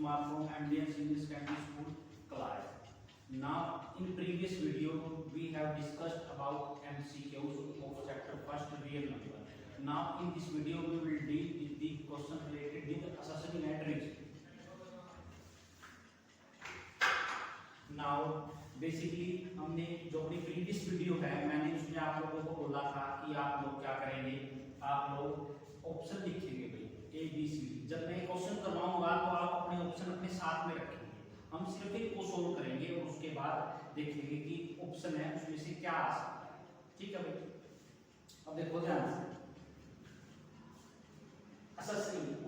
Kumar from MDN Senior Secondary School, Kalai. Now, in previous video, we have discussed about MCQs of chapter first real number. Now, in this video, we will deal with the question related with associative matrix. Now, basically हमने जो अपनी previous video है मैंने उसमें आप लोगों को बोला था कि आप लोग क्या करेंगे, आप लोग ऑप्शन लिखेंगे भाई ए बी सी डी। जब मैं क्वेश्चन करवाऊंगा तो आप अपने ऑप्शन अपने साथ में रखेंगे, हम सिर्फ इनको सोल्व करेंगे और उसके बाद देखेंगे कि ऑप्शन है उसमें से क्या आ सकता है। ठीक है भाई, अब देखो ध्यान से। अच्छा,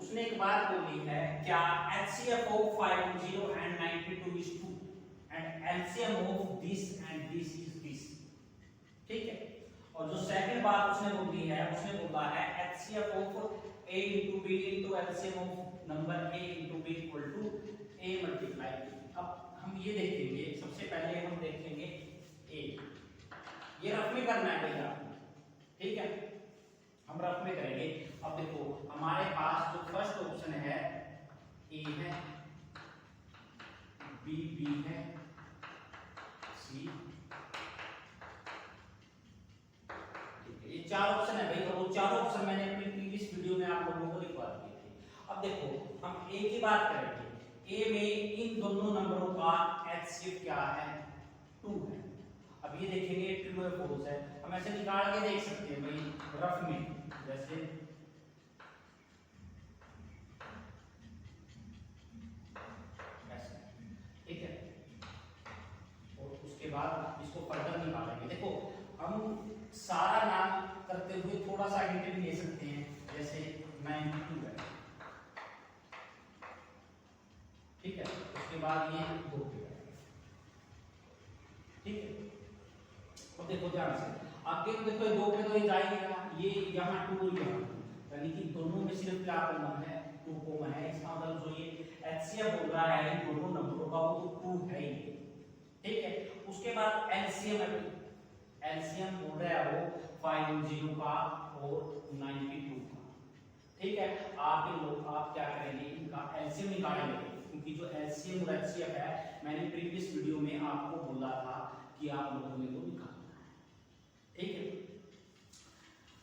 उसने एक बात बोली है, क्या HCF of 50 and 92 is 2 and LCM of this and this is this। ठीक है, और जो सेकंड बात उसने बोली है, उसने बोला है HCF of A into B into LCM of number A into B equal to A multiply B। अब हम ये देखेंगे, सबसे पहले हम देखेंगे A, ये रफ में करना है भैया, ठीक है, हम रफ में करेंगे। अब देखो हमारे पास जो फर्स्ट ऑप्शन है A है, B है, C, ये चार ऑप्शन है भाई, और वो चार ऑप्शन मैंने अपनी प्रीवियस वीडियो में आप लोगों को दिखा दिए थे। अब देखो हम ए की बात करेंगे, ए में इन दोनों नंबरों का HCF क्या है, 2 है। अब ये देखेंगे ट्रू है फॉल्स है, हम ऐसे निकाल के देख सकते हैं भाई रफ में, जैसे ऐसे, ठीक है, और उसके बाद इसको फर्दर निकालेंगे। देखो हम सारा नाम करते हुए थोड़ा सा हिंट भी ले सकते हैं, जैसे 92 है, ठीक है, उसके बाद ये 2 है, ठीक है। अब देखो ध्यान से आगे, देखो 2 पे तो ये जा ही रहा, ये यहाँ 2 और यहाँ 2, यानी कि दोनों में सिर्फ क्या कॉमन है, 2 कॉमन है। इसका मतलब जो ये HCF बोल रहा है इन दोनों नंबरों का वो तो 2 है ही, ठीक है। उसके बाद LCM है, LCM बोल रहा है वो 50 का और 92 का, ठीक है। आप लोग आप क्या करेंगे, इनका LCM निकालेंगे, क्योंकि जो LCM और HCF है मैंने प्रीवियस वीडियो में आपको बोला था कि आप लोगों ने वो निकालना है, ठीक है।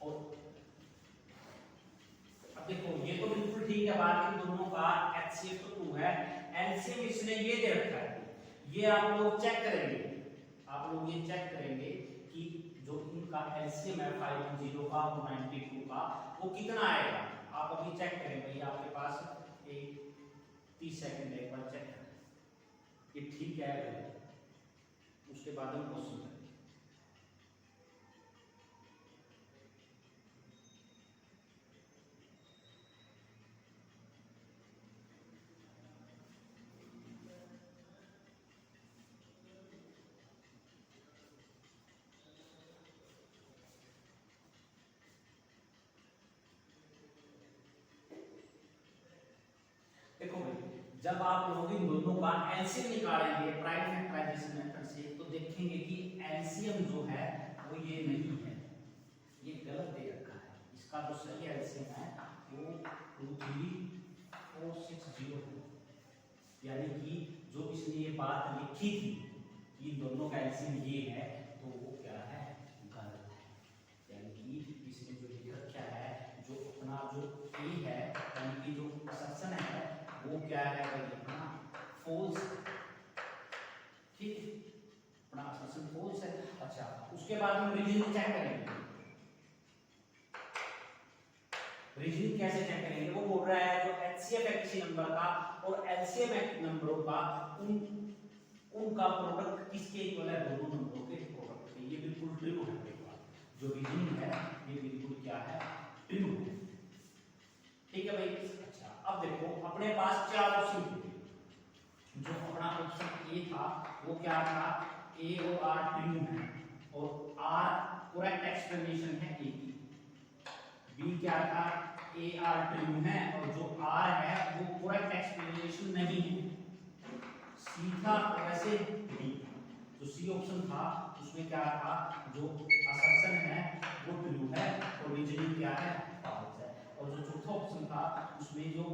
और अब देखो ये तो बिल्कुल ठीक है बात, इन दोनों का HCF तो 2 है, LCM इसने ये दे रखा है, ये आप लोग चेक करेंगे, आप लोग ये चेक करेंगे कि जो इनका LCM है 50 का और 92 का वो कितना आएगा। आप अभी चेक करें भाई, आपके पास एक 30 सेकंड एक बार चेक करें, ये ठीक है, उसके बाद हम क्वेश्चन करेंगे। देखो भाई, जब आप लोग इन दोनों का LCM निकालेंगे प्राइम फैक्टराइजेशन मेथड से, तो देखेंगे कि LCM जो है वो ये नहीं है, ये गलत दे रखा है। इसका जो सही LCM है वो 23460 है, यानी कि जो इसने ये बात लिखी थी कि इन दोनों का LCM ये है, तो वो क्या है, गलत है। यानी कि इसने जो लिख रखा है, जो अपना जो A है, यानी कि जो असर्शन है वो क्या है भाई, अपना फॉल्स, ठीक है, अपना असर्शन फॉल्स है। अच्छा, उसके बाद हम रीजनिंग चेक करेंगे। रीजनिंग कैसे चेक करेंगे, वो बोल रहा है जो HCF है किसी नंबर का और LCM है नंबरों का, उनका प्रोडक्ट किसके इक्वल है, दोनों नंबरों के प्रोडक्ट के। ये बिल्कुल ट्रू है, जो रीजनिंग है ये बिल्कुल क्या है, ट्रू है, ठीक है भाई। अच्छा, अब देखो अपने पास चार ऑप्शन थे, जो अपना ऑप्शन ए था वो क्या था, ए और आर ट्रू है और आर करेक्ट एक्सप्लेनेशन है ए की। बी क्या था, ए आर ट्रू है और जो आर है वो करेक्ट एक्सप्लेनेशन नहीं है। सी था वैसे डी, जो सी ऑप्शन था उसमें क्या था, जो असर्शन है वो ट्रू है और रीजनिंग क्या है, फॉल्स है। और जो चौथा ऑप्शन था उसमें जो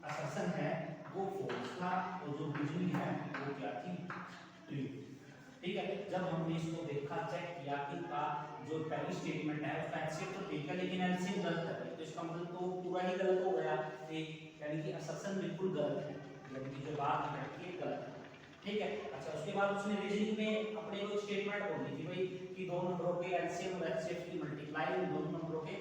असर्शन है वो फॉल्स था और जो रीजनिंग है वो क्या थी, ट्रू। ठीक है, जब हमने इसको देखा, चेक किया कि का जो पहली स्टेटमेंट है उसका एचसीएफ तो ठीक है लेकिन एलसीएम गलत है, तो इसका मतलब तो पूरा ही गलत हो गया, यानी कि असर्शन बिल्कुल गलत है, यानी कि जो बात है ये गलत है। ठीक है, अच्छा उसके बाद उसने रीजनिंग में अपने को स्टेटमेंट बोली थी भाई कि दो नंबरों के एलसीएम और एचसीएफ की मल्टीप्लाई उन दोनों नंबरों के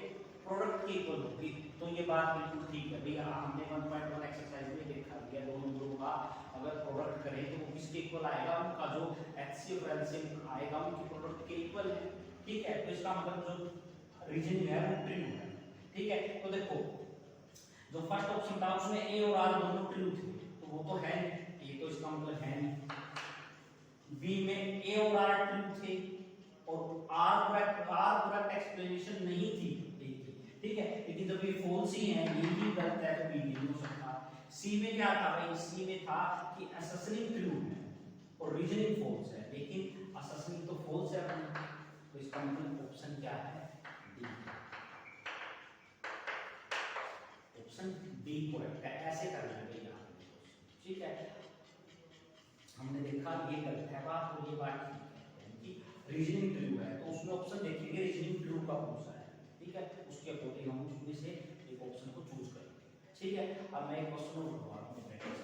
प्रोडक्ट के इक्वल होगी, तो ये बात बिल्कुल ठीक है भैया। हमने 1.1 एक्सरसाइज में देखा दिया दो नंबरों का अगर प्रोडक्ट करें तो वो किसके इक्वल आएगा, उनका जो एचसीएफ और एलसीएम आएगा उनके प्रोडक्ट के इक्वल है। ठीक है, तो इसका मतलब जो रीजनिंग है वो ट्रू है। ठीक है, तो देखो जो फर्स्ट ऑप्शन था उसमें ए और आर दोनों ट्रू थे, तो वो तो है नहीं, ये तो इसका मतलब है नहीं। बी में ए और आर ट्रू थे और आर करेक्ट एक्सप्लेनेशन नहीं थी, ठीक है, लेकिन जब ये फॉल्स ही है, ये ही गलत है, तो बी नहीं हो सकता। सी में क्या था भाई, सी में था कि अससनिंग ट्रू है और रीजनिंग फॉल्स है, लेकिन अससनिंग तो फॉल्स है, तो इसका मतलब ऑप्शन क्या है, डी। ऑप्शन डी करेक्ट है, ऐसे करना है भैया। ठीक है, हमने देखा ये गलत है बात और ये बात ठीक है, यानी कि रीजनिंग ट्रू है, तो उसमें ऑप्शन देखेंगे रीजनिंग ट्रू का कौन सा है। ठीक है, उसके अकॉर्डिंग हम उसमें से एक ऑप्शन को चूज करेंगे। ठीक है, अब मैं एक क्वेश्चन और करवा रहा हूं प्रैक्टिस।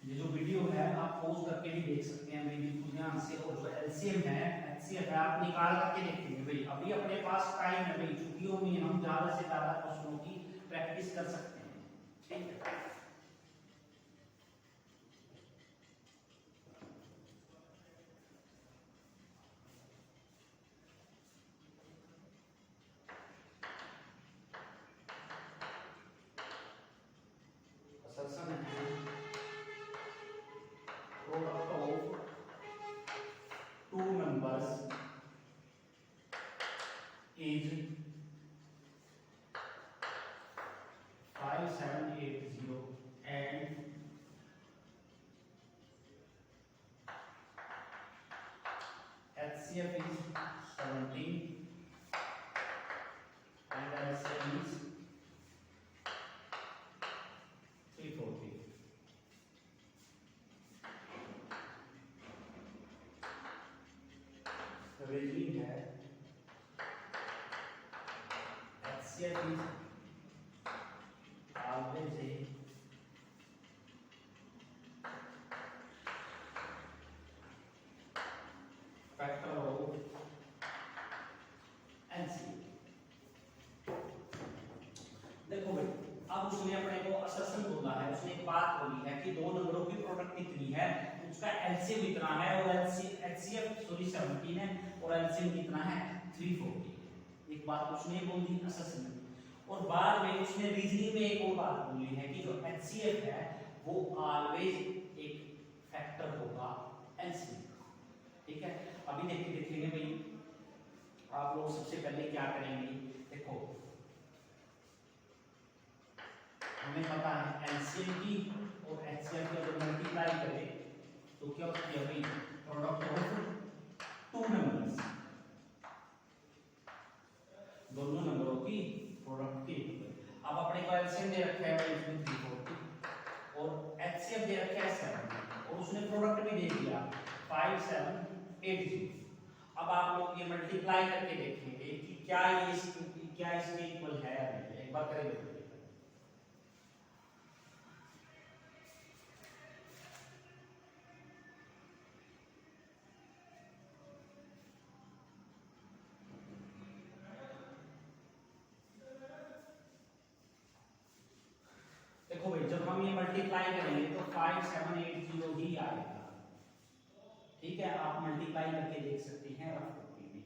ये जो वीडियो है आप पॉज करके भी देख सकते हैं भाई, बिल्कुल ध्यान से, और जो एलसीएम है एचसीएफ है आप निकाल करके देखेंगे भाई, अभी अपने पास टाइम है भाई, छुट्टियों में हम ज्यादा से ज्यादा क्वेश्चनों की प्रैक्टिस कर सकते हैं। ठीक है, product of two numbers is 5780 and HCF is 17 and LCM is 340. Reasoning है HCF is always a factor of LCM। देखो भाई, अब उसने अपने को असर्शन बोला है, उसने एक बात बोली है कि दो नंबरों की प्रोडक्ट कितनी है, उसका एलसीएम इतना है और एचसीएफ सॉरी 17 है और एलसीएम कितना है 340। एक बात उसने बोल दी असर्शन में, और बाद में उसने रीजनिंग में एक और बात बोली है कि जो एचसीएफ है वो ऑलवेज एक फैक्टर होगा एलसीएम का। ठीक है, अभी देखेंगे भाई, आप लोग सबसे पहले क्या करेंगे, देखो हमें पता है एलसीएम की और एचसीएफ की अगर मल्टीप्लाई करें तो क्या होती है भाई, प्रोडक्ट ऑफ टू नंबर्स, दोनों नंबरों की प्रोडक्ट की। अब अपने को एलसीएम दे रखा है भाई इसमें 340 और एचसीएफ दे रखा है 7 और उसने प्रोडक्ट भी दे दिया 5780। अब आप लोग ये मल्टीप्लाई करके देखेंगे कि क्या इसके इक्वल है, एक बार करेंगे। देखो भाई, जब हम ये मल्टीप्लाई करेंगे तो 5780 ही आएगा। ठीक है, आप मल्टीप्लाई करके देख सकते हैं रफ कॉपी में।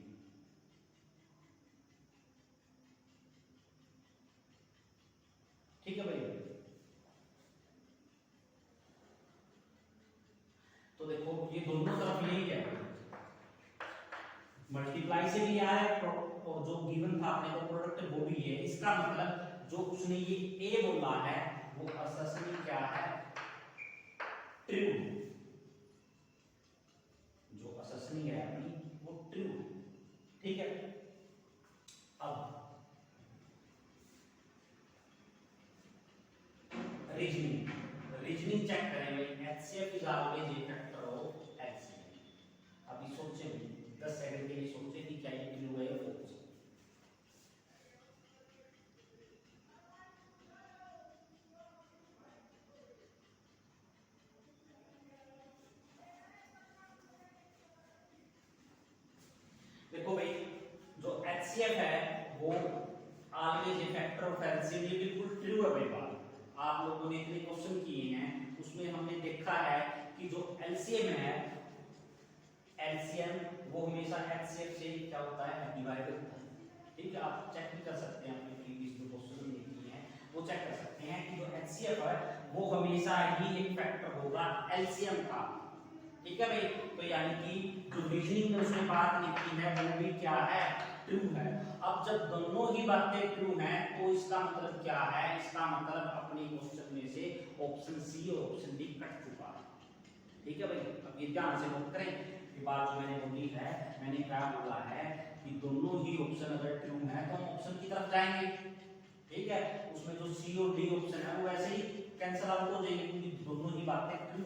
ठीक है भाई, तो देखो ये दोनों तरफ यही है, मल्टीप्लाई से भी आया है और जो गिवन था अपने को प्रोडक्ट वो भी है। इसका मतलब जो उसने ये ए बोला है वो असली क्या है, ट्रू। जो असली है अपनी वो ट्रू। ठीक है, अब रीजनिंग चेक करें भाई, HCF is always a factor of LCM. अभी सोचे 10 सेकंड के लिए सोचे कि क्या ये ट्रू है या फॉल्स। देखो भाई, जो एचसीएफ है वो always a factor of LCM, ये बिल्कुल ट्रू है भाई बात। आप लोगों ने इतने क्वेश्चन किए हैं, उसमें हमने देखा है कि जो एलसीएम है, एलसीएम वो हमेशा एचसीएफ से क्या होता है, डिवाइड होता है। ठीक है, आप चेक भी कर सकते हैं, अपने प्रीवियस जो क्वेश्चन हमने किए हैं वो चेक कर सकते हैं कि जो एचसीएफ है वो हमेशा ही एक फैक्टर होगा एलसीएम का। ठीक है भाई, तो यानी कि जो रीजनिंग में उसने बात लिखी है वो भी क्या है, ट्रू है। अब जब दोनों ही बातें ट्रू हैं तो इसका मतलब क्या है, इसका मतलब अपने क्वेश्चन में से ऑप्शन सी और ऑप्शन डी कट चुका है। ठीक है भाई, अब ये ध्यान से नोट करें कि बात जो मैंने बोली है, मैंने क्या बोला है कि दोनों ही ऑप्शन अगर ट्रू है तो हम ऑप्शन की तरफ जाएंगे। ठीक है, उसमें जो सी और डी ऑप्शन है वो वैसे ही कैंसिल आउट हो जाएंगे क्योंकि दोनों ही बातें ट्रू।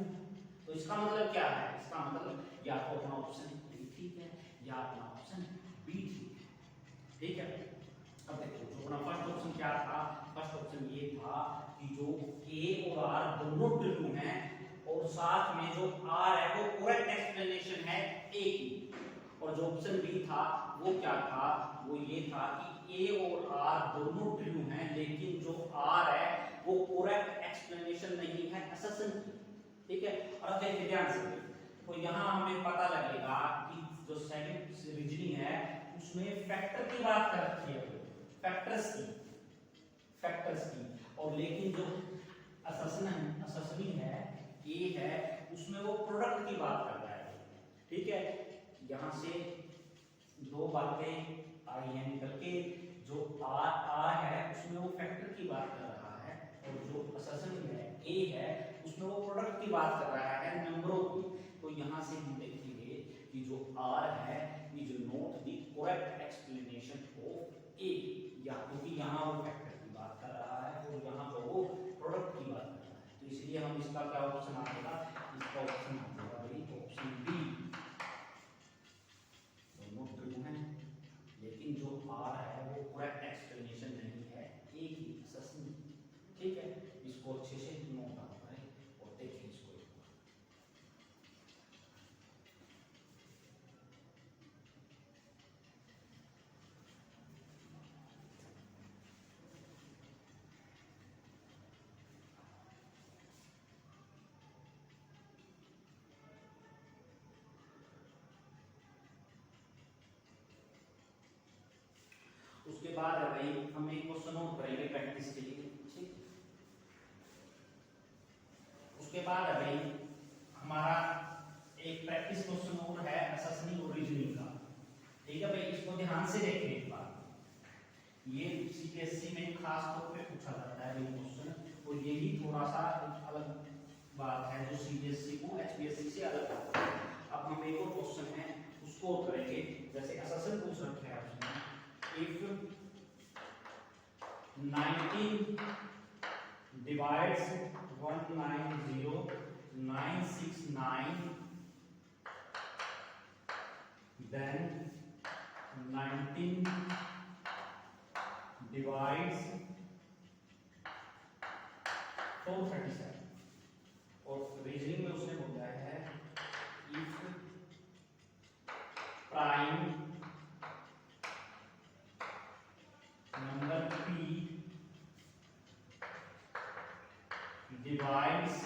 तो इसका मतलब क्या है, इसका मतलब या तो अपना ऑप्शन ए ठीक है या अपना ऑप्शन बी ठीक है। ठीक है, अब देखो जो अपना फर्स्ट ऑप्शन क्या था, फर्स्ट ऑप्शन ये था कि जो ए और आर दोनों ट्रू हैं और साथ में जो आर है वो करेक्ट एक्सप्लेनेशन है ए की। और जो ऑप्शन बी था वो क्या था, वो ये था कि ए और आर दोनों ट्रू हैं लेकिन जो आर है वो करेक्ट एक्सप्लेनेशन नहीं है असर्शन की। ठीक है, और अब देखिए ध्यान से, तो यहाँ हमें पता लगेगा कि जो सेकंड रीजनिंग है उसमें फैक्टर की बात कर रखी है, फैक्टर्स की, और लेकिन जो असर्शनिंग है ये है उसमें वो प्रोडक्ट की बात कर रहा है। ठीक है, यहाँ से दो बातें आई हैं निकल के, जो आर है उसमें वो फैक्टर की बात कर रहा है और जो असर्शनिंग है ए है उसमें वो प्रोडक्ट की बात कर रहा है नंबरों की। तो यहाँ से हम देखेंगे कि जो आर है is not the correct explanation of A, या क्योंकि यहाँ वो फैक्टर की बात कर रहा है और यहाँ पर वो प्रोडक्ट की बात कर रहा है। तो इसलिए हम इसका क्या ऑप्शन आ जाएगा, इसका ऑप्शन आ जाएगा भाई ऑप्शन बी, दोनों ट्रू हैं लेकिन जो आर है वो करेक्ट एक्सप्लेनेशन नहीं है ए की असर्शन। ठीक है, इसको अच्छे से नोट डाउन करें और देखें इसको। उसके बाद है भाई हम एक क्वेश्चन और करेंगे प्रैक्टिस के लिए। ठीक, उसके बाद है भाई हमारा एक प्रैक्टिस क्वेश्चन और है असर्शनिंग और रीजनिंग का। ठीक है भाई, इसको ध्यान से देखें एक बार, ये सीपीएससी में खास तौर पे पूछा जाता है ये क्वेश्चन, और यही थोड़ा सा एक अलग बात है जो सीपीएससी को एचपीएससी से अलग करता है। अब हम एक और क्वेश्चन है उसको करेंगे, जैसे असर्शन पूछ रखे हैं उसमें, if 19 divides 190969, then 19 divides 437, और रीजनिंग में उसने बोला है if prime number p divides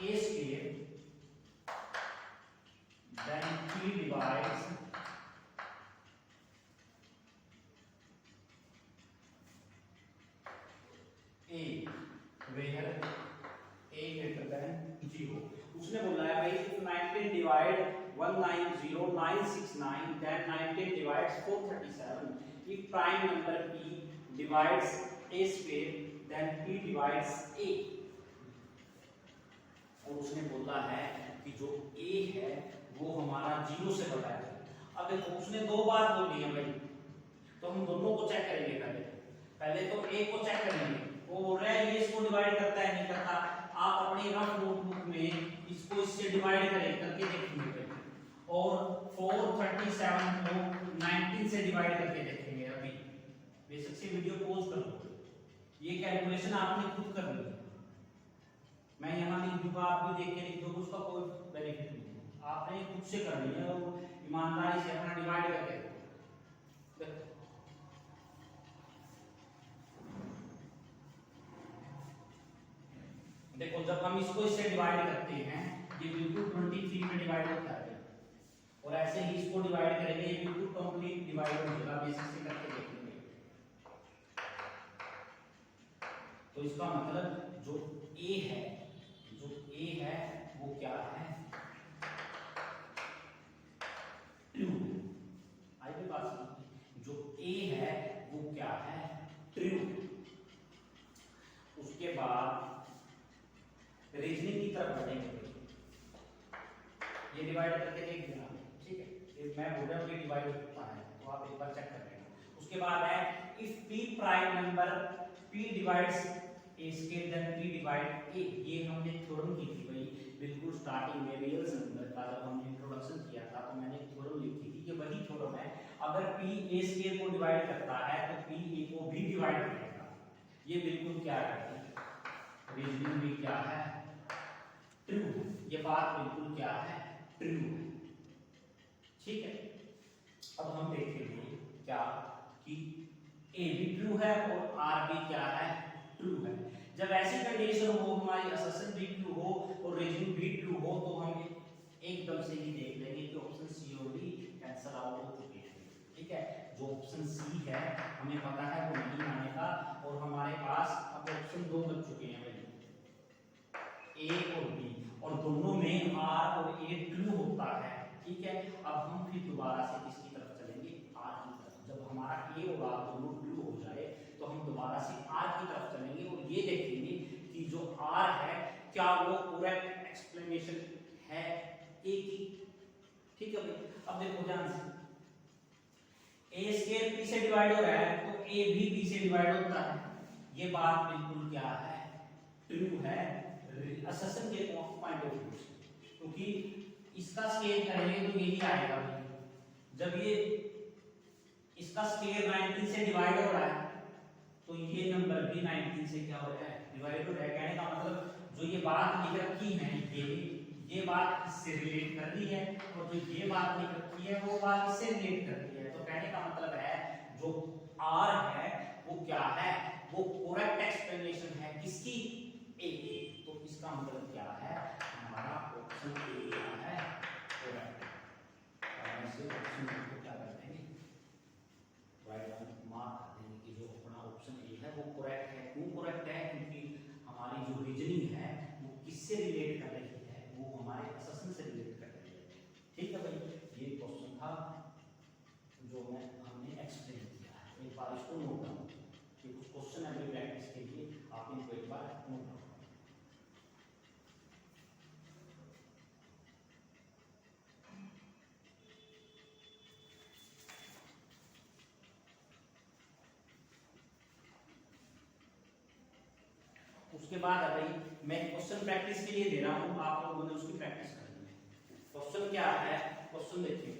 a square, then p divides a where a greater than 0। उसने बोला है भाई if 19 divide 190969 then 19 divides 437, if prime number p divides a square then p divides a। और उसने बोला है कि जो a है वो हमारा 0 से बड़ा है। अब देखो उसने दो बार बोली है भाई, तो हम दोनों को चेक करेंगे। पहले तो a को चेक करेंगे, वो बोल रहा है ये इसको डिवाइड करता है नहीं करता। आप अपने रफ नोटबुक में इसको इससे डिवाइड करें करके देखेंगे और 437 को 19 से डिवाइड करके देखेंगे। अभी बेशक से वीडियो पॉज कर दो, ये कैलकुलेशन आपने खुद करनी है। मैं यहाँ लिख दूंगा, आप भी देख के लिख दोगे, उसका कोई बेनिफिट नहीं है, आपने खुद से करनी है और ईमानदारी से अपना डिवाइड करके देखो। जब हम इसको इससे डिवाइड करते हैं ये बिल्कुल 23 में डिवाइड होता है और ऐसे ही इसको डिवाइड करेंगे ये बिल्कुल कंप्लीट डिवाइड हो जाएगा। बेसिक से करके देखेंगे तो इसका मतलब जो a है वो क्या है, ट्रू। आइए बात सुनिए, जो a है वो क्या है, ट्रू। उसके बाद रीजनिंग की तरफ बढ़ेंगे, ये डिवाइड करके देख देना, ठीक है। ये मैं बोल रहा हूँ कि डिवाइड होता है तो आप एक बार चेक कर लेना। उसके बाद है if p prime number p divides a square then p divide a। ये हमने थ्योरम की थी भाई बिल्कुल स्टार्टिंग में रियल नंबर का जब हमने इंट्रोडक्शन किया था तो मैंने थ्योरम लिखी थी कि वही थ्योरम है, अगर p a स्केयर को डिवाइड करता है तो p a को भी डिवाइड करेगा। ये बिल्कुल क्या है, रीजनिंग भी क्या है, ट्रू। ये बात बिल्कुल क्या है, ट्रू, ठीक है। अब हम देखेंगे क्या कि a भी ट्रू है और r भी क्या है, ट्रू है। जब ऐसी कंडीशन हो, हमारी असर्शन भी ट्रू हो और रीजनिंग भी ट्रू हो तो हम एकदम से ही देख लेंगे कि ऑप्शन सी और डी कैंसिल आउट हो चुके हैं, ठीक है। जो ऑप्शन सी है हमें पता है वो नहीं आने का और हमारे पास अब ऑप्शन दो बच चुके हैं भाई, ए और बी, और दोनों में आर और ए ट्रू होता है, ठीक है। अब हम फिर दोबारा से किसकी तरफ चलेंगे, आर की तरफ। जब हमारा ए और आर दोनों ट्रू हो जाए तो हम दोबारा से आर की तरफ चलेंगे और ये देखेंगे कि जो आर है क्या वो करेक्ट एक्सप्लेनेशन है ए की, ठीक है भाई। अब देखो ध्यान से, ए स्क्वायर पी से डिवाइड हो रहा है तो ए भी पी से डिवाइड होता है, ये बात बिल्कुल क्या है, ट्रू है असर्शन के पॉइंट ऑफ व्यू से, क्योंकि इसका स्केयर करेंगे तो यही आएगा भाई। जब ये इसका स्केयर 19 से डिवाइड हो रहा है तो ये नंबर भी 19 से क्या हो रहा है, डिवाइड हो रहा है। कहने का मतलब जो ये बात लिख रखी है ये बात इससे रिलेट कर रही है और जो ये बात लिख रखी है वो बात इससे रिलेट कर रही है। तो कहने का मतलब है जो आर है वो क्या है, वो करेक्ट एक्सप्लेनेशन है किसकी, ए की। तो इसका मतलब क्या है, हमारा ऑप्शन ए क्या है, करेक्ट। और ऐसे ऑप्शन ए को क्या कर देंगे, राइट आंसर मार्क कर देंगे कि जो अपना ऑप्शन ए है वो करेक्ट है। क्यों करेक्ट है, क्योंकि हमारी जो रीजनिंग है वो किससे रिलेट कर रही है, वो हमारे असर्शन से रिलेट कर रही है, ठीक है भाई। ये क्वेश्चन था जो हमने एक्सप्लेन किया है, एक बार इसको नोट डाउन कि कुछ क्वेश्चन अभी प्रैक्टिस के लिए आप इनको एक बार नोट डाउन। उसके बाद है भाई मैं क्वेश्चन प्रैक्टिस के लिए दे रहा हूं, आप लोगों ने उसकी प्रैक्टिस करनी है। क्वेश्चन क्या है, क्वेश्चन देखिए,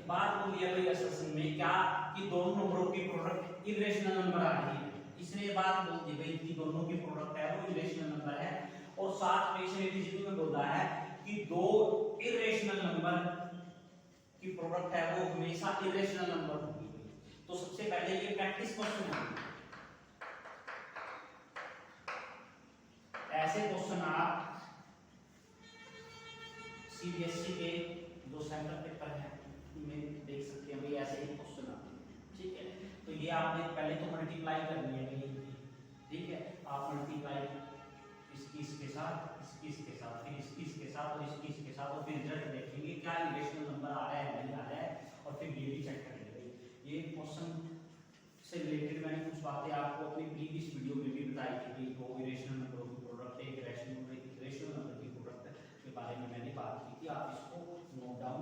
बात बोली है भाई असर्शन में क्या कि दोनों नंबरों की प्रोडक्ट इरेशनल नंबर आ रही है। इसने ये बात बोल दी भाई कि दोनों की प्रोडक्ट है वो इरेशनल नंबर है, और साथ में इसने रीजनिंग में बोला है कि दो इरेशनल नंबर की प्रोडक्ट है वो हमेशा इरेशनल नंबर होगी। तो सबसे पहले ये प्रैक्टिस क्वेश्चन है। ऐसे क्वेश्चन आप सीबीएसई के जो सेंट्रल पेपर है में देख सकते हैं भाई, ऐसे ही क्वेश्चन आते हैं, ठीक है। तो ये आपने पहले तो मल्टीप्लाई करनी है भाई, ठीक है। आप मल्टीप्लाई इसके साथ, इसके साथ, फिर इसके साथ और इसके साथ, और फिर रिजल्ट देखेंगे क्या इरेशनल नंबर आ रहा है नहीं आ रहा है, और फिर ये भी चेक करेंगे। ये क्वेश्चन से रिलेटेड मैंने कुछ बातें आपको अपनी प्रीवियस वीडियो में भी बताई थी कि दो इरेशनल नंबरों की प्रोडक्ट, एक रेशनल नंबर की प्रोडक्ट के बारे में मैंने बात की थी। आप इसको नोट डाउन